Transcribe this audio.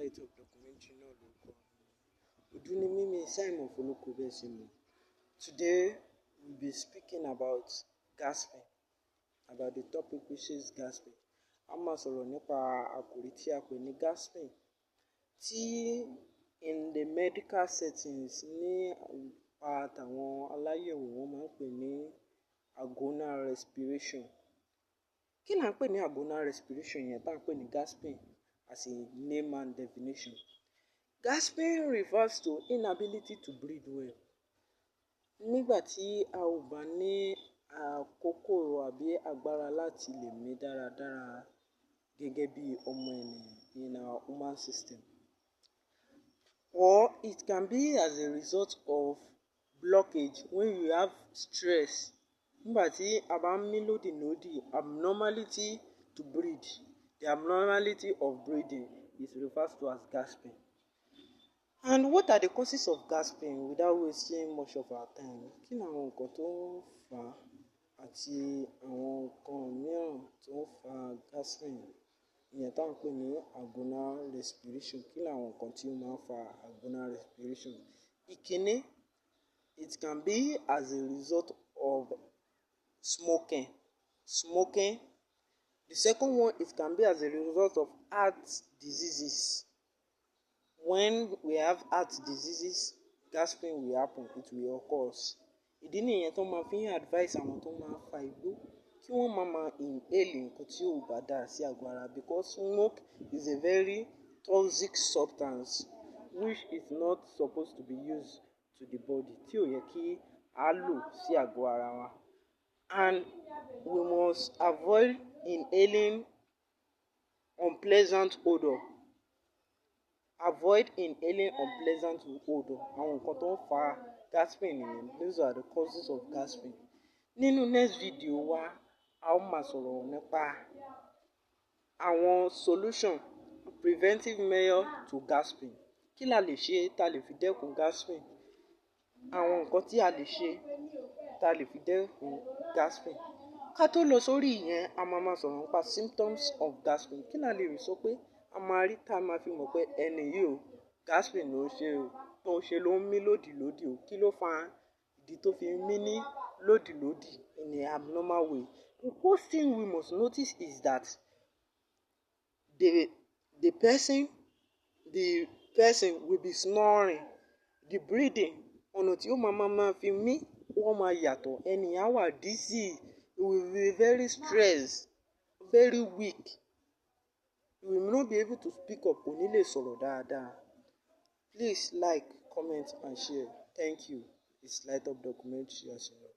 Light Up Documentary náà ló kọ́. Ojú ni mímí Simon Folókó bẹ́ẹ̀ sí mi. Today we'll be speaking about gasping, about the topic which is gasping. A máa sọ̀rọ̀ nípa àkòrí tí a pè ní gasping, tí in the medical settings ní apá àtàwọn aláyẹ̀wò wọ́n máa ń pè ní agonal respiration. Kí là ń pè ní agonal respiration yẹn tá à ń pè ní gasping as a name and definition? Gasping refers to inability to breathe well. Nígbà tí a ò bá ní àkókò àbí agbára láti lè mí dáradára gẹ́gẹ́ bí ọmọ ènìyàn in our human system. Or it can be as a result of blockage when you have stress. Nígbà tí a bá ń mí lódìlódì, abnormality to breathe, the abnormality of breathing is referred to as gasping. And what are the causes of gasping without wasting much of our time? Kí ni àwọn nǹkan tó ń fà á àti àwọn nǹkan mìíràn tó ń fa gasping? Ìyẹn tá à ń pè ní agonal respiration. Kí ni àwọn nǹkan tí ó máa ń fa agonal respiration? Ìkíní, it can be as a result of smoking. The second one, it can be as a result of heart diseases. When we have heart diseases, gasping will happen, it will occur. Ìdí nìyẹn tó máa fi ń advise àwọn tó máa ń fa igbó kí wọ́n máa inhale nǹkan tí ò bá dáa sí àgọ́ ara, because smoke is a very toxic substance which is not supposed to be used to the body, tí ò yẹ kí a lò sí àgọ́ ara wa. And we must avoid inhaling unpleasant odor. Avoid inhaling unpleasant odor. Àwọn nǹkan tó ń fa gasping nìyẹn. Those are the causes of gasping. Nínú next video wa, a ó máa sọ̀rọ̀ nípa àwọn solution, preventive measure to gasping. Kí la lè ṣe tá lè fi dẹ́kun gasping? Àwọn nǹkan tí a lè ṣe tá lè fi dẹ́kun gasping. Ká tó lọ sórí ìyẹn, a máa sọ̀rọ̀ nípa symptoms of gasping. Kí la lè rí sọ pé a máa rí tá a máa fi mọ̀ pé ẹni yìí o, gasping ló ń ṣe o, tó ń ṣe ló ń mí lódìlódì o. Kí ló fa ìdí tó fi ń mí ní lódìlódì in a abnormal way? The first thing we must notice is that the person will be snoring. The breathing, ọ̀nà tí ó máa fi mí wọ́n máa yàtọ̀. Ẹni á wà dizzy, he will be very stressed, very weak. He will not be able to speak up, kò ní lè sọ̀rọ̀ dáadáa. Please like, comment and share. Thank you. It's Light Up Documentary as you know.